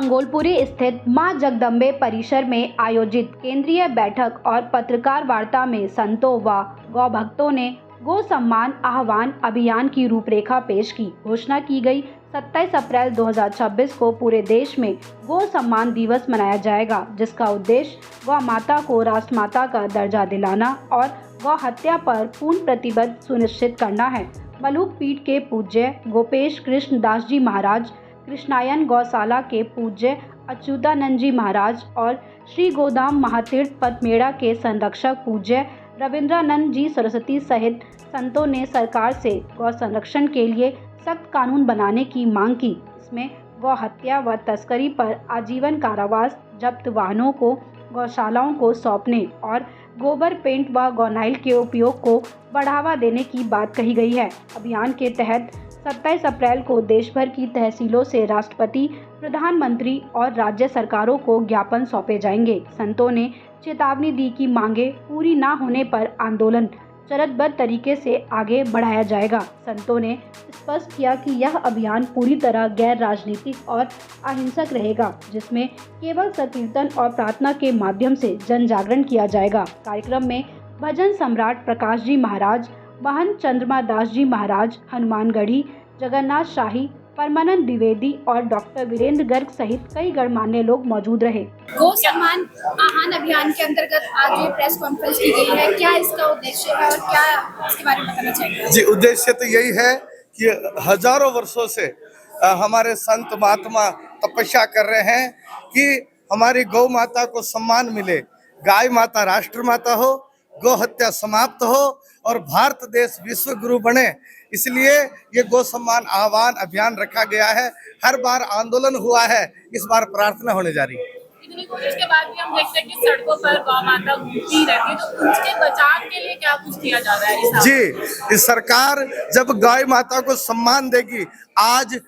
मंगोलपुरी स्थित मां जगदम्बे परिसर में आयोजित केंद्रीय बैठक और पत्रकार वार्ता में संतों व गौ भक्तों ने गौ सम्मान आह्वान अभियान की रूपरेखा पेश की। घोषणा की गई 27 अप्रैल 2026 को पूरे देश में गौ सम्मान दिवस मनाया जाएगा, जिसका उद्देश्य गौ माता को राष्ट्रमाता का दर्जा दिलाना और गौ हत्या पर पूर्ण प्रतिबद्ध सुनिश्चित करना है। मलूक पीठ के पूज्य गोपेश कृष्ण दास जी महाराज, कृष्णायन गौशाला के पूज्य अच्युतानंद जी महाराज और श्री गोदाम महातीर्थ पथमेड़ा के संरक्षक पूज्य रविंद्रानंद जी सरस्वती सहित संतों ने सरकार से गौ संरक्षण के लिए सख्त कानून बनाने की मांग की। इसमें गौ हत्या व तस्करी पर आजीवन कारावास, जब्त वाहनों को गौशालाओं को सौंपने और गोबर पेंट व गौनाइल के उपयोग को बढ़ावा देने की बात कही गई है। अभियान के तहत 27 अप्रैल को देश भर की तहसीलों से राष्ट्रपति, प्रधानमंत्री और राज्य सरकारों को ज्ञापन सौंपे जाएंगे। संतों ने चेतावनी दी कि मांगे पूरी न होने पर आंदोलन चरणबद्ध तरीके से आगे बढ़ाया जाएगा। संतों ने स्पष्ट किया कि यह अभियान पूरी तरह गैर राजनीतिक और अहिंसक रहेगा, जिसमें केवल संकीर्तन और प्रार्थना के माध्यम से जन जागरण किया जाएगा। कार्यक्रम में भजन सम्राट प्रकाश जी महाराज, महंत चंद्रमा दास जी महाराज, हनुमानगढ़ी, जगन्नाथ शाही, परमानंद द्विवेदी और डॉक्टर वीरेंद्र गर्ग सहित कई गणमान्य लोग मौजूद रहे। गौ सम्मान आह्वान अभियान के अंतर्गत आज ये प्रेस कॉन्फ्रेंस की गई है, क्या इसका उद्देश्य है और क्या इसके बारे में बताना चाहिए? जी, उद्देश्य तो यही है कि हजारों वर्षों से हमारे संत महात्मा तपस्या कर रहे हैं कि हमारी गौ माता को सम्मान मिले, गाय माता राष्ट्र माता हो, गौ हत्या समाप्त हो और भारत देश विश्व गुरु बने। इसलिए ये गौ सम्मान आह्वान अभियान रखा गया है। हर बार आंदोलन हुआ है, इस बार प्रार्थना होने जा रही है। इतनी कोशिश के बाद भी हम देखते हैं कि सड़कों पर गौ माता घूमती रहती है, तो उसके बचाव के लिए क्या कुछ किया जा रहा है? जी, इस सरकार जब गाय माता को सम्मान देगी, आज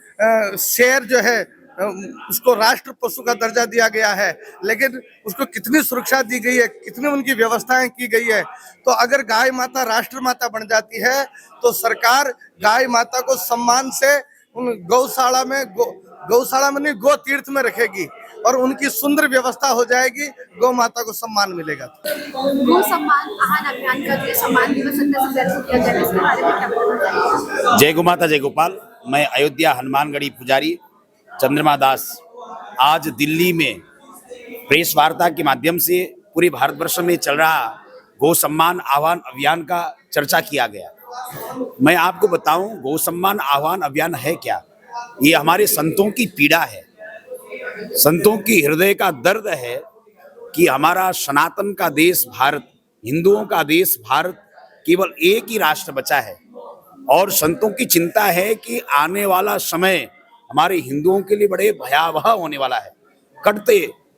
शेर जो है उसको राष्ट्र पशु का दर्जा दिया गया है, लेकिन उसको कितनी सुरक्षा दी गई है, कितनी उनकी व्यवस्थाएं की गई है। तो अगर गाय माता राष्ट्र माता बन जाती है तो सरकार गाय माता को सम्मान से उन गौशाला में नहीं, गौ तीर्थ में रखेगी और उनकी सुंदर व्यवस्था हो जाएगी, गौ माता को सम्मान मिलेगा। गौ सम्मान आह्वान अभियान का जो सम्मान दिवस 27 अप्रैल को किया जाएगा, इसके बारे में क्या बताना? जय गौ माता जय गोपाल। मैं अयोध्या हनुमानगढ़ी पुजारी चंद्रमा दास आज दिल्ली में प्रेस वार्ता के माध्यम से पूरे भारतवर्ष में चल रहा गौ सम्मान आह्वान अभियान का चर्चा किया गया। मैं आपको बताऊं, गौ सम्मान आह्वान अभियान है क्या? ये हमारे संतों की पीड़ा है, संतों की हृदय का दर्द है कि हमारा सनातन का देश भारत, हिंदुओं का देश भारत, केवल एक ही राष्ट्र बचा है और संतों की चिंता है कि आने वाला समय हमारे हिंदुओं के लिए बड़े भयावह होने वाला है। कटते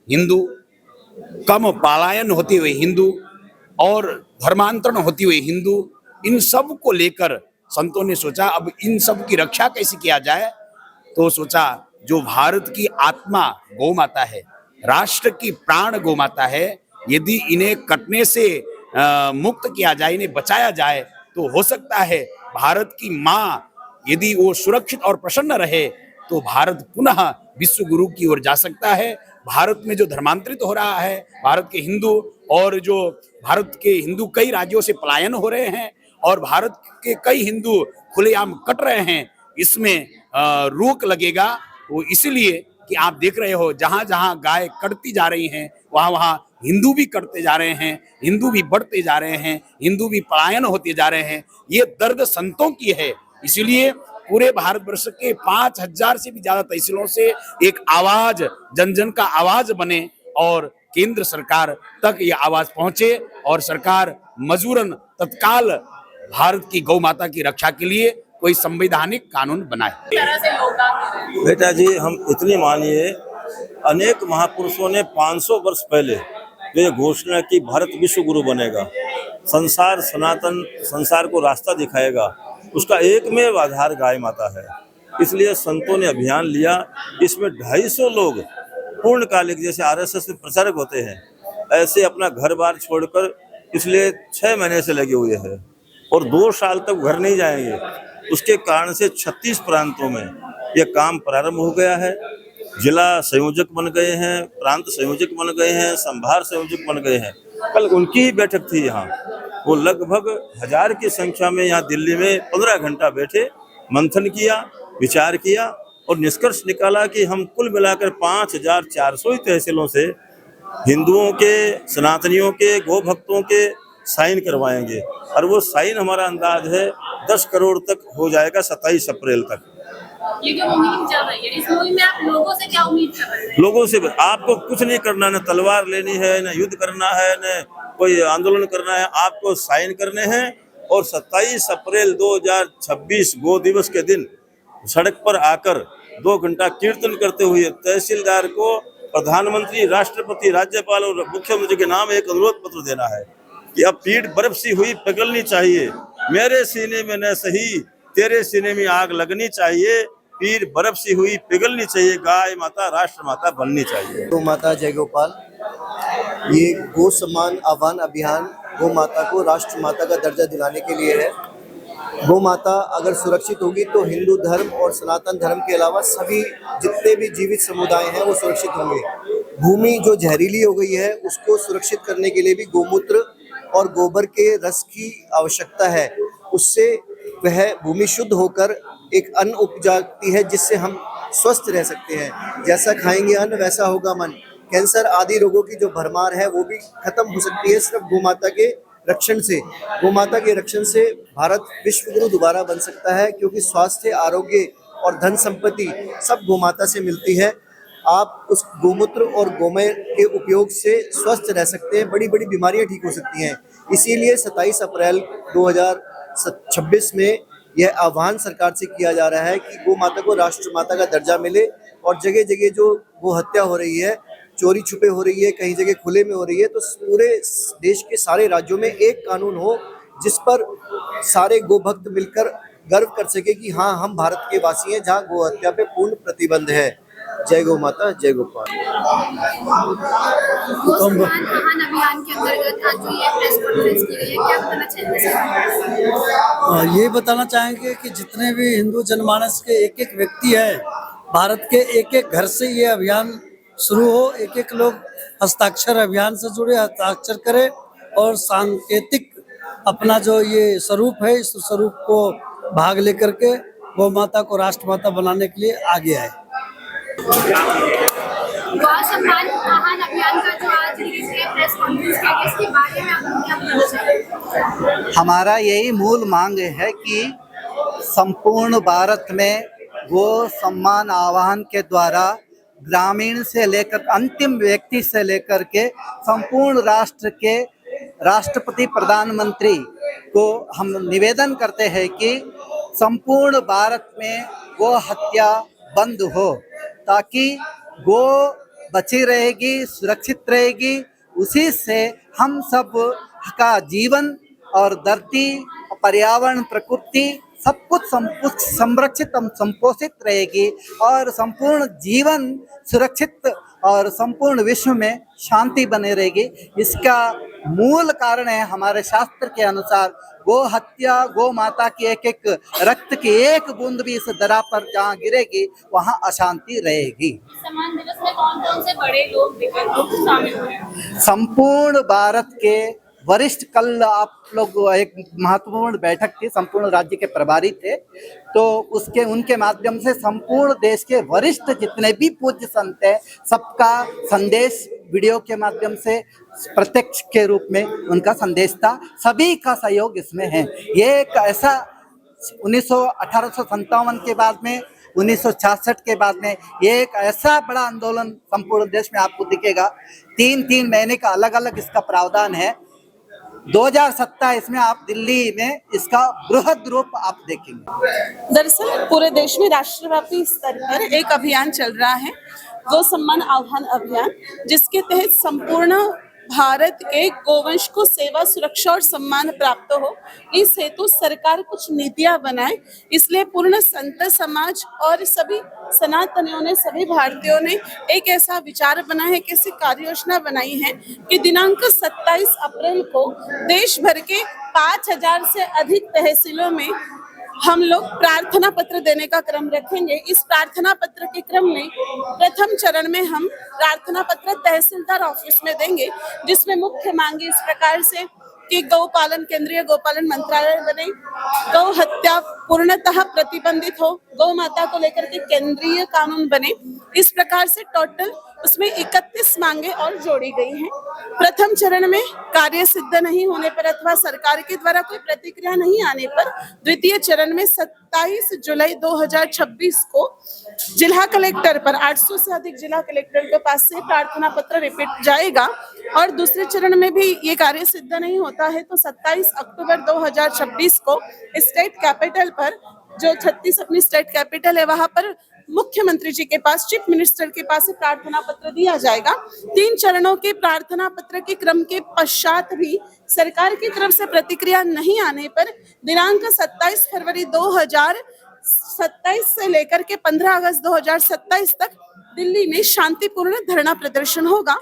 हिंदू, कम पलायन होते हुए हिंदू और धर्मांतरण होती हुई हिंदू, इन सब को लेकर संतों ने सोचा अब इन सब की रक्षा कैसे किया जाए। तो सोचा जो भारत की आत्मा गौ माता है, राष्ट्र की प्राण गौ माता है, यदि इन्हें कटने से मुक्त किया जाए, इन्हें बचाया जाए, तो हो सकता है भारत की माँ यदि वो सुरक्षित और प्रसन्न रहे तो भारत पुनः विश्व गुरु की ओर जा सकता है। भारत में जो धर्मांतरित हो रहा है भारत के हिंदू, और जो भारत के हिंदू कई राज्यों से पलायन हो रहे हैं और भारत के कई हिंदू खुलेआम कट रहे हैं, इसमें रोक लगेगा। वो इसलिए कि आप देख रहे हो जहां जहां गाय कटती जा रही हैं, वहां वहां हिंदू भी कटते जा रहे हैं, हिंदू भी बढ़ते जा रहे हैं, हिंदू भी पलायन होते जा रहे हैं। ये दर्द संतों की है। इसीलिए पूरे भारतवर्ष के 5000 से भी ज्यादा तहसीलों से एक आवाज, जन जन का आवाज बने और केंद्र सरकार तक ये आवाज पहुंचे और सरकार मजबूरन तत्काल भारत की गौ माता की रक्षा के लिए कोई संवैधानिक कानून बनाए। बेटा जी, हम इतनी मानिए, अनेक महापुरुषों ने 500 वर्ष पहले ये घोषणा की भारत विश्व गुरु बनेगा, संसार सनातन संसार को रास्ता दिखाएगा, उसका एकमेव आधार गाय माता है। इसलिए संतों ने अभियान लिया। इसमें 250 लोग पूर्णकालिक, जैसे आरएसएस के प्रचारक होते हैं, ऐसे अपना घर बार छोड़कर इसलिए 6 महीने से लगे हुए हैं और 2 साल तक घर नहीं जाएंगे। उसके कारण से 36 प्रांतों में यह काम प्रारंभ हो गया है जिला संयोजक बन गए हैं, प्रांत संयोजक बन गए हैं, संभार संयोजक बन गए हैं। कल उनकी ही बैठक थी यहाँ। वो लगभग 1000 की संख्या में यहाँ दिल्ली में 15 घंटा बैठे, मंथन किया, विचार किया और निष्कर्ष निकाला कि हम कुल मिलाकर 5400 तहसीलों से हिंदुओं के, सनातनियों के, गो भक्तों के साइन करवाएंगे। और वो साइन हमारा अंदाज है 10 करोड़ तक हो जाएगा 27 अप्रैल तक। ये जो मुहिम चल रही है, इस मुहिम में आप लोगों से क्या उम्मीद कर रहे हैं? लोगों से आपको कुछ नहीं करना, न तलवार लेनी है, न युद्ध करना है, न कोई आंदोलन करना है। आपको साइन करने हैं और 27 अप्रैल 2026 गो दिवस के दिन सड़क पर आकर 2 घंटा कीर्तन करते हुए तहसीलदार को प्रधानमंत्री, राष्ट्रपति, राज्यपाल और मुख्यमंत्री के नाम एक अनुरोध पत्र देना है कि अब पीठ बर्फ सी हुई पिघलनी चाहिए, मेरे सीने में न सही तेरे सीने में आग लगनी चाहिए, पीर बर्फ सी हुई पिघलनी चाहिए, गाय माता राष्ट्र माता बननी चाहिए। गौ माता जय गोपाल। ये गो सम्मान आह्वान अभियान गौ माता को राष्ट्र माता का दर्जा दिलाने के लिए है। गौ माता अगर सुरक्षित होगी तो हिंदू धर्म और सनातन धर्म के अलावा सभी जितने भी जीवित समुदाय हैं वो सुरक्षित होंगे। भूमि जो जहरीली हो गई है उसको सुरक्षित करने के लिए भी गौमूत्र और गोबर के रस की आवश्यकता है। उससे वह भूमि शुद्ध होकर एक अन्न उपजाती है जिससे हम स्वस्थ रह सकते हैं। जैसा खाएंगे अन्न वैसा होगा मन। कैंसर आदि रोगों की जो भरमार है वो भी खत्म हो सकती है सिर्फ गोमाता के रक्षण से। गोमाता के रक्षण से भारत विश्व गुरु दोबारा बन सकता है, क्योंकि स्वास्थ्य, आरोग्य और धन संपत्ति सब गोमाता से मिलती है। आप उस गोमूत्र और गोमय के उपयोग से स्वस्थ रह सकते हैं, बड़ी बड़ी बीमारियां ठीक हो सकती हैं। इसीलिए 27 अप्रैल 2026 में यह आह्वान सरकार से किया जा रहा है कि गो माता को राष्ट्र माता का दर्जा मिले और जगह जगह जो गो हत्या हो रही है, चोरी छुपे हो रही है, कहीं जगह खुले में हो रही है, तो पूरे देश के सारे राज्यों में एक कानून हो जिस पर सारे गो भक्त मिलकर गर्व कर सके कि हाँ, हम भारत के वासी हैं जहाँ गो हत्या पे पूर्ण प्रतिबंध है। जय गौ माता, जय गोपाल। गो सम्मान आह्वान अभियान के अंतर्गत आज जो ये प्रेस कॉन्फ्रेंस की गई है, क्या बताना चाहेंगे? ये बताना चाहेंगे कि जितने भी हिंदू जनमानस के एक एक व्यक्ति है, भारत के एक एक घर से ये अभियान शुरू हो, एक एक लोग हस्ताक्षर अभियान से जुड़े, हस्ताक्षर करें और सांकेतिक अपना जो ये स्वरूप है, इस स्वरूप को भाग लेकर के गौ माता को राष्ट्रमाता बनाने के लिए आगे आए। गौ सम्मान आह्वान अभियान का जो आज प्रेस कॉन्फ्रेंस किया गया, इसके बारे में आप क्या बताना चाहेंगे? हमारा यही मूल मांग है कि संपूर्ण भारत में गो सम्मान आह्वान के द्वारा ग्रामीण से लेकर अंतिम व्यक्ति से लेकर के संपूर्ण राष्ट्र के राष्ट्रपति, प्रधानमंत्री को हम निवेदन करते हैं कि संपूर्ण भारत में गो हत्या बंद हो, ताकि गो बची रहेगी, सुरक्षित रहेगी। उसी से हम सब का जीवन और धरती, पर्यावरण, प्रकृति सब कुछ संरक्षित और संपोषित रहेगी और संपूर्ण जीवन सुरक्षित और संपूर्ण विश्व में शांति बनी रहेगी। इसका मूल कारण है हमारे शास्त्र के अनुसार गो हत्या, गो माता की एक एक रक्त की एक बूंद भी इस धरा पर जहाँ गिरेगी वहाँ अशांति रहेगी। सम्मान दिवस में कौन-कौन से बड़े लोग शामिल हुए? संपूर्ण भारत के वरिष्ठ, कल आप लोग एक महत्वपूर्ण बैठक थी, संपूर्ण राज्य के प्रभारी थे, तो उनके माध्यम से संपूर्ण देश के वरिष्ठ जितने भी पूज्य संत हैं सबका संदेश वीडियो के माध्यम से प्रत्यक्ष के रूप में उनका संदेश था। सभी का सहयोग इसमें है। ये एक ऐसा 1857 के बाद में, 1966 के बाद में ये एक ऐसा बड़ा आंदोलन संपूर्ण देश में आपको दिखेगा। 3-3 महीने का अलग अलग इसका प्रावधान है। 2027 में आप दिल्ली में इसका बृहद रूप आप देखेंगे। दरअसल पूरे देश में राष्ट्रव्यापी स्तर पर एक अभियान चल रहा है, गो सम्मान आह्वान अभियान, जिसके तहत संपूर्ण भारत के गोवंश को सेवा, सुरक्षा और सम्मान प्राप्त हो, इस हेतु सरकार कुछ नीतियां बनाए। इसलिए पूर्ण संत समाज और सभी सनातनियों ने, सभी भारतीयों ने एक ऐसा विचार बना है, कैसी कार्य योजना बनाई है कि दिनांक 27 अप्रैल को देश भर के 5000 से अधिक तहसीलों में हम लोग प्रार्थना पत्र देने का क्रम रखेंगे। इस प्रार्थना पत्र के क्रम में प्रथम चरण में हम प्रार्थना पत्र तहसीलदार ऑफिस में देंगे, जिसमें मुख्य मांगे इस प्रकार से कि गौपालन केंद्रीय गौपालन मंत्रालय बने, गौ हत्या पूर्णतः प्रतिबंधित हो, गौ माता को लेकर के केंद्रीय कानून बने। इस प्रकार से टोटल उसमें 31 मांगे और जोड़ी गई हैं। प्रथम चरण में कार्य सिद्ध नहीं होने पर अथवा सरकार के द्वारा कोई प्रतिक्रिया नहीं आने पर द्वितीय चरण में 27 जुलाई 2026 को जिला कलेक्टर पर 800 से अधिक जिला कलेक्टर के पास से प्रार्थना पत्र रिपीट जाएगा। और दूसरे चरण में भी ये कार्य सिद्ध नहीं होता है तो 27 अक्टूबर 2026 को स्टेट कैपिटल पर, जो 36 अपनी स्टेट कैपिटल है, वहां पर मुख्यमंत्री जी के पास, चीफ मिनिस्टर के पास प्रार्थना पत्र दिया जाएगा। 3 चरणों के प्रार्थना पत्र के क्रम के पश्चात भी सरकार की तरफ से प्रतिक्रिया नहीं आने पर दिनांक 27 फरवरी 2027 से लेकर के 15 अगस्त 2027 तक दिल्ली में शांतिपूर्ण धरना प्रदर्शन होगा।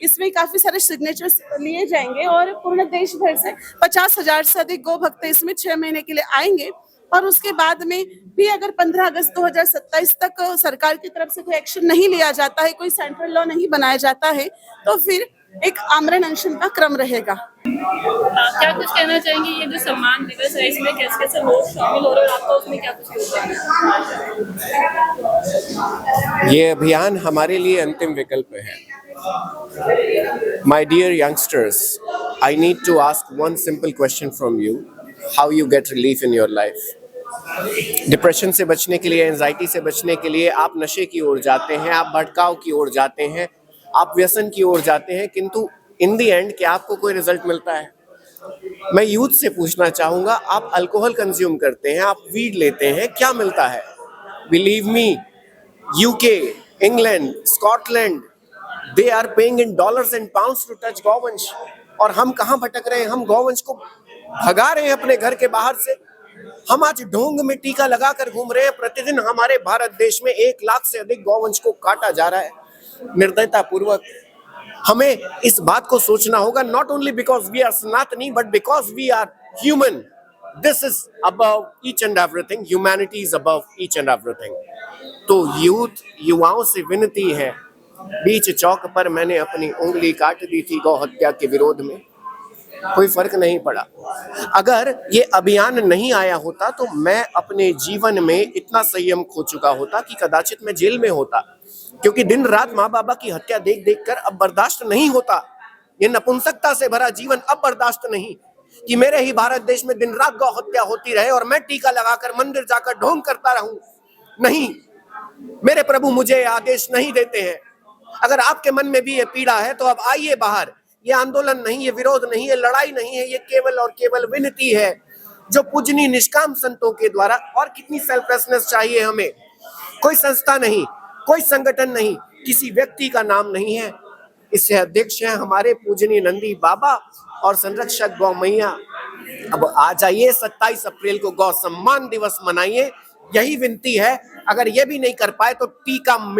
इसमें काफी सारे सिग्नेचर्स लिए जाएंगे और पूर्ण देश भर से 50,000 से अधिक गौ भक्त इसमें 6 महीने के लिए आएंगे। और उसके बाद में भी अगर 15 अगस्त 2027 तक सरकार की तरफ से कोई एक्शन नहीं लिया जाता है, कोई सेंट्रल लॉ नहीं बनाया जाता है, तो फिर एक आमरण अनशन का क्रम रहेगा। क्या कुछ कहना चाहेंगे, ये जो सम्मान दिवस है इसमें कैसे कैसे लोग शामिल हो रहे हैं और आपका उसमें क्या कुछ योगदान है? ये अभियान हमारे लिए अंतिम विकल्प है। My dear youngsters, I need to ask one simple question from you. How you get relief in your life? Depression से बचने के लिए, एंजाइटी से बचने के लिए आप नशे की ओर जाते हैं, आप भटकाव की ओर जाते हैं, आप व्यसन की ओर जाते हैं, किंतु इन द एंड क्या आपको कोई रिजल्ट मिलता है? मैं यूथ से पूछना चाहूँगा, आप अल्कोहल कंज्यूम करते हैं, आप वीड लेते हैं, क्या मिलता है? Believe me, UK, England, Scotland, they are paying in dollars and pounds to touch गौवंश। और हम कहाँ भटक रहे हैं? हम गौवंश को भगा रहे हैं अपने घर के बाहर से। हम आज ढोंग में टीका लगाकर घूम रहे हैं। प्रतिदिन हमारे भारत देश में 1 लाख से अधिक गौवंश को काटा जा रहा है निर्दयता पूर्वक। हमें इस बात को सोचना होगा, not only because we are Sanatani but because we are human. This is above each and everything, humanity is above each and everything. तो युवाओं से विनती है, बीच चौक पर मैंने अपनी उंगली काट दी थी गौ हत्या के विरोध में, कोई फर्क नहीं पड़ा। अगर ये अभियान नहीं आया होता तो मैं अपने जीवन में इतना संयम खो चुका होता कि कदाचित मैं जेल में होता, क्योंकि दिन रात माँ बाबा की हत्या देख देख कर अब बर्दाश्त नहीं होता। ये नपुंसकता से भरा जीवन अब बर्दाश्त नहीं कि मेरे ही भारत देश में दिन रात गौ हत्या होती रहे और मैं टीका लगाकर मंदिर जाकर ढोंग करता रहूं। नहीं, मेरे प्रभु मुझे आदेश नहीं देते हैं। अगर आपके मन में भी ये पीड़ा है तो अब आइए बाहर। ये आंदोलन नहीं, ये विरोध नहीं, ये लड़ाई नहीं है, ये केवल और केवल विनती है जो पूजनीय निष्काम संतों के द्वारा। और कितनी सेल्फलेसनेस चाहिए हमें। कोई संस्था नहीं, कोई संगठन नहीं, किसी व्यक्ति का नाम नहीं है। इससे अध्यक्ष हैं हमारे पूजनीय नंदी बाबा और संरक्षक गौ मैया। अब आ जाइए, 27 अप्रैल को गौ सम्मान दिवस मनाइए। यही विनती है। अगर ये भी नहीं कर पाए तो टीका